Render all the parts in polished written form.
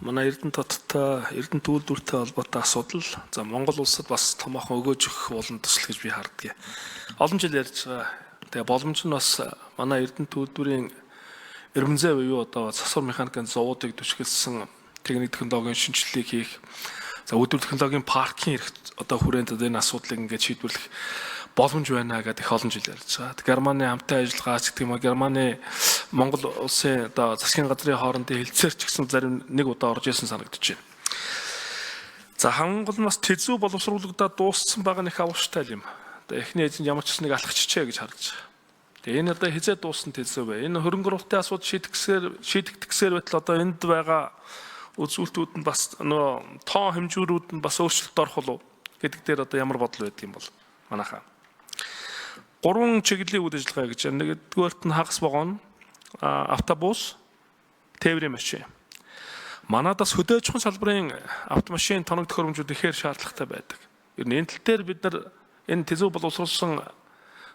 манай Эрдэнэ хоттой Эрдэнэ төлөвлөлттэй холбоотой асуудал за Монгол улсад бас томоохон өгөөж өгөх болон төсөл гэж би харддаг. Олон жил ярьж байгаа. Тэгээ боломж нь бас манай Эрдэнэ төлөвлөрийн эрдэмзээ буюу одоо засвар механикийн зовоодыг түшгэлсэн техник технологийн шинжилгээг хийх за үйлдвэр технологийн паркийн эрх одоо хүрээнд энэ асуудлыг ингээд шийдвэрлэх боломж байна гэдэг их олон жил ярьж байгаа. Германы хамтын ажиллагаач гэдэг юм аа Германы Монгол улсын одоо засгийн газрын хоорондын хэлцээр ч гэсэн зарим нэг удаа орж ирсэн санагдаж байна. За хамгийн гол нь бас тэзүү боловсруулагдаад дууссан байгаа нэг авууштай юм. Одоо эхний эзэнд ямар ч нэг алхчихжээ гэж харж байгаа. Тэгээ энэ одоо хизээ дууссан тэзүү бай. Энэ хөрөнгө оруулалтын асуудал шийдэгдэхсээр байтал одоо энд байгаа үзүүлэлтүүд нь бас нөө тоон хэмжүүрүүд нь бас өөрчлөлт орох уу гэдэг дээр одоо ямар бодол байдаг юм бол манайхаа. 3 чиглэлийн үйл ажиллагаа гэж байна. Нэгдүгээрт нь хагас вагон, автобус, тээврийн машин. Манайдас хөдөөжихөн салбарын автомашин тоног төхөөрөмжүүд ихээр шаардлагатай байдаг. Ер нь энэ тал дээр бид нар энэ тэзүү боловсруулсан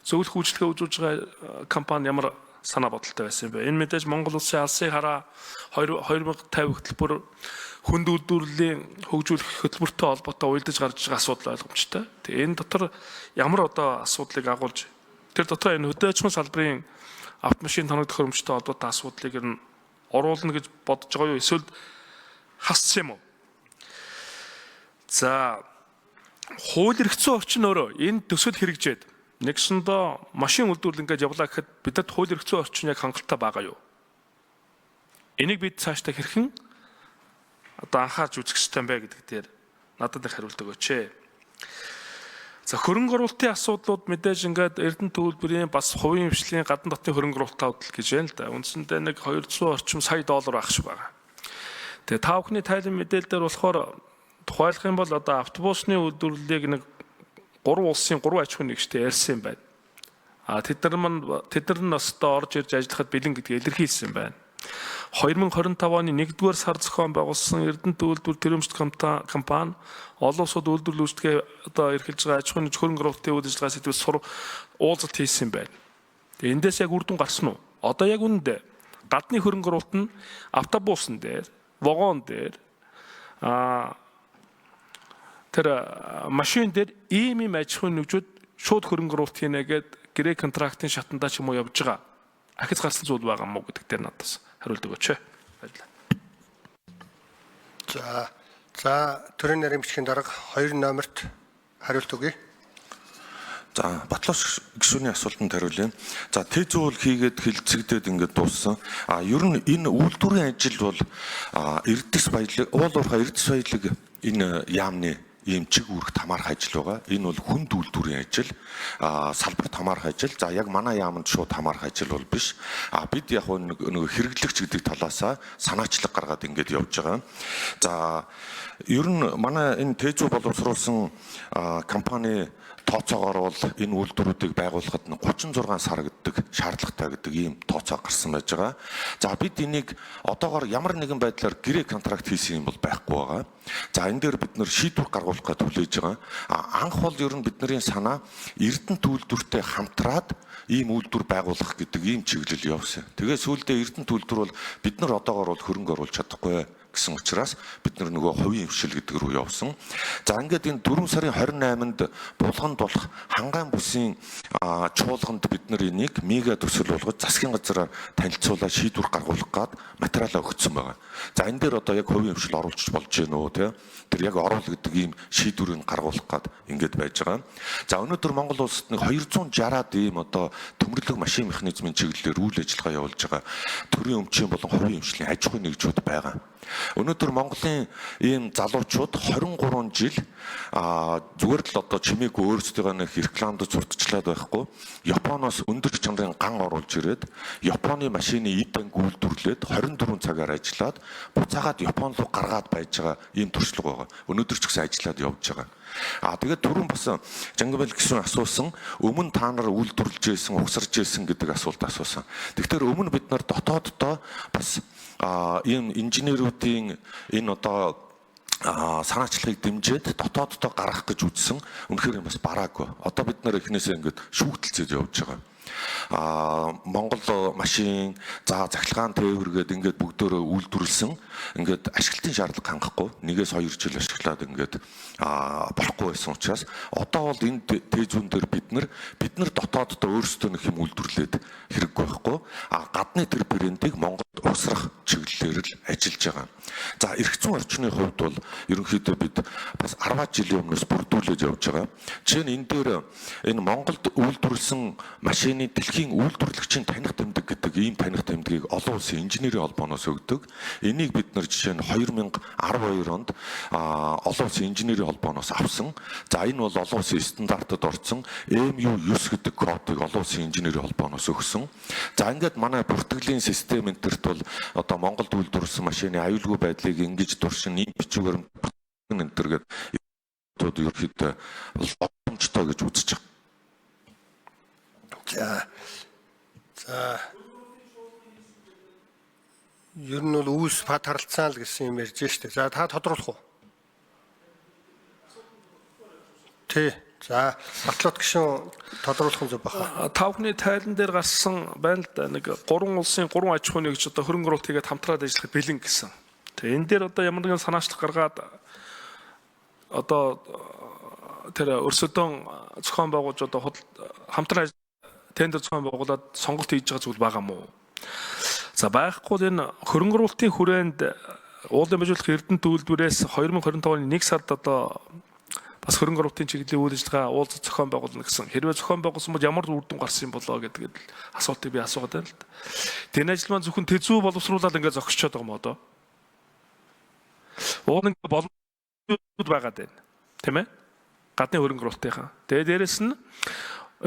зөвлөх үйлчлэгээ үзүүлж байгаа компани ямар санаа бодолтой байсан бэ? Энэ мэдээж Монгол улсын алсын хараа 2050 хөтөлбөр хүнд үйлдвэрлэлийн хөгжүүлэх хөтөлбөртэй холбоотой уялдаж гарч байгаа асуудал ойлгомжтой. Тэгээ энэ дотор ямар одоо асуудлыг агуулж тэр дотор энэ хөдөөжихөн салбарын автомашин тоног төхөөрөмжтэй холбоотой асуудлыг ер нь оруулна гэж бодож байгаа юу? Эсвэл хассан юм уу? За хууль эрх зүйн орчин өөрөө энэ төсөл хэрэгжээд нэгсэндээ машин үйлдвэрлэл ингээд явлаа гэхэд бидэд хууль эрх зүйн орчин яг хангалттай байгаа юу? Энийг бид цаашдаа хэрхэн одоо анхаарч үзэх ёстой юм бэ гэдэг дээр надад их хариулт өгөөч. За хөрөнгө оруулалтын асуудлууд мэдээж ингээд Эрдэнэ төлөвлөрийн бас хувийн хвшлийн гадна дотны хөрөнгө оруулалтын авдал гэж байна л да. Үндсэндээ нэг 200 орчим сая доллар ах шиг байгаа. Тэгээ та бүхний тайлан мэдээлэлээр болохоор тухайлах юм бол одоо автобусны үйлдвэрлэлийг нэг 3 улсын 3 аж ахуйн нэгжтэй ярьсан юм байна. Тэд нар нь бас одоо орж ирж ажиллахад бэлэн гэдгийг илэрхийлсэн байна. 2025 оны 1-р сар зохион байгуулсан Эрдэнэ төлөвлөлт төрөмжт компани олон улсууд үйлдвэрлэлүүдгээ одоо эрхэлж байгаа аж ахуйн хөрөнгө оруулалтын үйл ажиллагаа сэдвээс уулзалт хийсэн байна. Тэгээ эндээс яг үр дүн гарсан уу? Одоо яг үүндээ гадны хөрөнгө оруулалт нь автобусан дээр, вагон дээр тэр машин дээр ийм аж ахуйн нэгжүүд шууд хөрөнгө оруулалт хийнэ гэдэг гэрээ контрактын шатандаа ч юм уу явж байгаа. Ахиц гарсан зүйл байгаа мó гэдэг дээр надаас хариулт өгөөч. Баярлалаа. За төрийн нарийн бичгийн дарга 2 номерт хариулт өгье. За Батлууш гишүүний асуултанд хариулъя. За тэзүүл хийгээд хилцэгдээд ингээд дууссан. Ер нь энэ үйлдвэрийн ажил бол эрдэс баялаг, уул уурхай эрдэс баялаг энэ яамны ийм чиг үүрэгт хамаарах ажил байгаа. Энэ бол хүнд үйлдвэрийн ажил, салбарт хамаарах ажил. За яг манай яамд шууд хамаарах ажил бол биш. Бид яг нэг хэрэглэгч гэдэг талаасаа санаачлаг гаргаад ингэж явж байгаа. За ер нь манай энэ тэзүү боловсруулсан компани тооцоогоор бол энэ үйлдвэрүүдийг байгуулахад 36 сар гэдэг шаардлагатай гэдэг ийм тооцоо гарсан байж байгаа. За бид энийг одоогоор ямар нэгэн байдлаар гэрээ контракт хийсэн юм бол байхгүй байгаа. За энэ дээр бид нэр шийдвэр гаргуулах гэж хүлээж байгаа. Анх бол ер нь бидний санаа Эрдэнэ төлөвлөртөө хамтраад ийм үйлдвэр байгуулах гэдэг ийм чиглэл явсан. Тэгээ сүүлдээ Эрдэнэ төлөвлөр бол бид нар одоогоор бол хөрөнгө оруулж чадахгүй гэсэн учраас бид нөгөө хувийн хвшил гэдэг рүү явсан. За ингээд энэ 4 сарын 28-нд булганд болох хангаан бүсийн чуулганд бид нар энийг мега төсөл болгож засгийн газраар танилцуулаад шийдвэр гаргуулах гад материалаа өгсөн байгаа. За энэ дээр одоо яг хувийн хвшил оруулж болж гэнэ үү те? Тэр яг оруул гэдэг ийм шийдвэрийг гаргуулах гад ингээд байж байгаа. За өнөөдөр Монгол улсад нэг 260-аад ийм одоо төмөрлөг машин механизмын чиглэлээр үйл ажиллагаа явуулж байгаа төрийн өмчийн болон хувийн хвшлийн аж ахуйн нэгжүүд байгаа. Өнөөдөр Монголын ийм залуучууд 23 жил зүгээр л одоо чимээгүй өөрсдөө нэг рекламд зурдчлаад байхгүй Японоос өндөр чанарын ган оруулж ирээд Японы машины эд банк үйлдвэрлээд 24 цагаар ажиллаад буцаагаад Япон руу гаргаад байж байгаа ийм туршлага байгаа. Өнөөдөр ч гэсэн ажиллаад явж байгаа. Тэгээд түрүүн бас Жангабал гишүүн асуусан өмнө та нар үйлдвэрлэж байсан, угсарж байсан гэдэг асуулт асуусан. Тэгэхээр өмнө бид нар дотооддоо бас ийм инженеруудын энэ одоо санаачлагыг дэмжиж дотооддоо гаргах гэж үзсэн. Үнэхээр бас бараагүй. Одоо бид нар эхнээсээ ингээд шүүгтэлцээд явж байгаа. Монгол машин, за захилгаан тээвэр гээд ингээд бүгдөө үйлдвэрлэсэн ингээд ашиглалтын шаардлага хангахгүй нэгээс 2 жил ашиглаад ингээд болохгүй байсан учраас одоо бол энэ тээзүүн дээр бид нар дотооддоо өөрсдөө нэг юм үйлдвэрлээд хэрэггүй байхгүй гадны тэр брэндийг Монголд угсрах чиглэлээр л ажиллаж байгаа. За эрх зүйн орчны хувьд бол ерөнхийдөө бид бас 10 жилийн өмнөөс бүрдүүлж явж байгаа. Жишээ нь энэ дээр энэ Монголд үйлдвэрлэсэн машины дэлхийн үйлдвэрлэгчийн таних тэмдэг гэдэг ийм таних тэмдгийг олон улсын инженерийн холбооноос өгдөг. Энийг бид нар жишээ нь 2012 онд олон улсын инженерийн холбооноос авсан. За энэ бол олон улсын стандартад орсон MU9 гэдэг кодыг олон улсын инженерийн холбооноос өгсөн. За ингээд манай бүртгэлийн систем энтерт бол одоо Монголд үйлдвэрлэсэн машины аюулгүй байдлыг ингэж туршин ийм бичгээр энтер гэдэг ерөөхдөө боломжтой гэж үзэж байгаа. За ер нь бол үүс пад харилцаа л гэсэн юм ярьж штэ. За та тодруулах уу? Тий. За Батлот гишүүн тодруулах нь зөв баха. Тав хүний тайлан дээр гарсан байна л да. Нэг 3 улсын 3 аж ахуйн нэгж одоо хөрөнгө оруулалт хийгээд хамтраад ажиллах бэлэн гэсэн. Тэгээ энэ дээр одоо ямар нэгэн санаачлах гаргаад одоо тэр өрсөлдөөн зохион байгуулж одоо хамтран тендер зохион байгуулад сонголт хийж байгаа зүйл байгаа мó. За байхгүй энэ хөрөнгө оруулалтын хүрээнд уулын bijүүлэх Эрдэнэт үйлдвэрээс 2025 оны 1 сард одоо бас хөрөнгө оруулалтын чиглэлийн үйл ажиллагаа уулзалт зохион байгуулна гэсэн. Хэрвээ зохион байгуулсан бол ямар үр дүн гарсан юм болоо гэдэг асуултыг би асуугаад байна л да. Тэр ажил маань зөвхөн тэзүү боловсруулаад ингээд зогсчиход байгаа юм одоо. Уул нэг боломжууд байгаад байна. Тийм ээ? Гадны хөрөнгө оруулалтынхаа. Тэгээ дээрэс нь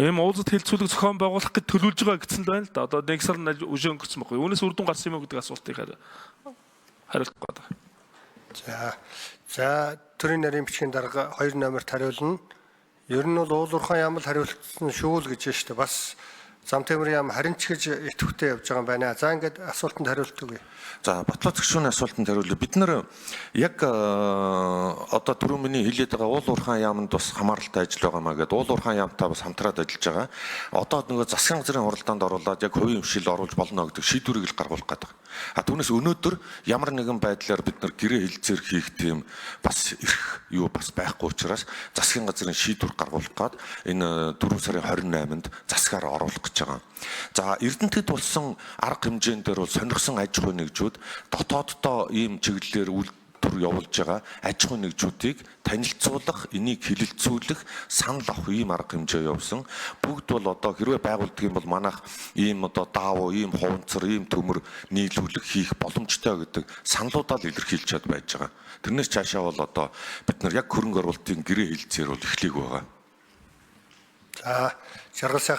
ийм уулзалт хэлцүүлэг зохион байгуулах гэж төлөвлөж байгаа гэсэн л байна л да. Одоо 1 сар үжи өнгөрсөн байхгүй. Үүнээс үр дүн гарсан юм уу гэдэг асуултыг хариулах гэдэг. За төрийн нарийн бичгийн дарга 2 номерт хариулна. Ер нь бол уулуурхан яамл хариулсан шүү л гэж штэ. Бас зам тэмрийн яам харин ч гэж идэвхтэй явж байгаа юм байна. За ингээд асуултанд хариулт өгье. За Батлот гишүүний асуултанд хариулъя. Бид нар яг одоо түрүүн миний хэлээд байгаа уулуурхан яамд бас хамааралтай ажил байгаа маа гэдэг уулуурхан яамтай бас хамтраад ажиллаж байгаа. Одоо нөгөө засгийн газрын хуралдаанд оруулаад яг хувийн хвшил оруулж болно гэдэг шийдвэрийг л гаргуулах гэдэг. Түүнээс өнөөдөр ямар нэгэн байдлаар бид нар гэрээ хэлцээр хийх тийм бас эрх юу бас байхгүй учраас засгийн газрын шийдвэр гаргуулах гад энэ 4 сарын 28-нд засгаар оруулах гэж байгаа. За Эрдэнэтэд болсон арга хэмжээнд дээр бол сонирхсон аж ахуй нэгжүүд дотооддоо ийм чиглэлээр үйлдвэр явуулж байгаа аж ахуй нэгжүүдийг танилцуулах, энийг хилэлцүүлэх, санал авах ийм арга хэмжээ явуулсан. Бүгд бол одоо хэрвээ байгуулдаг юм бол манайх ийм одоо даав, ийм хуванцар, ийм төмөр нийлүүлэх хийх боломжтой гэдэг саналуудаа л илэрхийлж чад байж байгаа. Тэрнээс цаашаа бол одоо бид нар яг хөрөнгө оруулалтын гэрээ хэлцээр бол эхлэх байгаа. За жаргал сайхан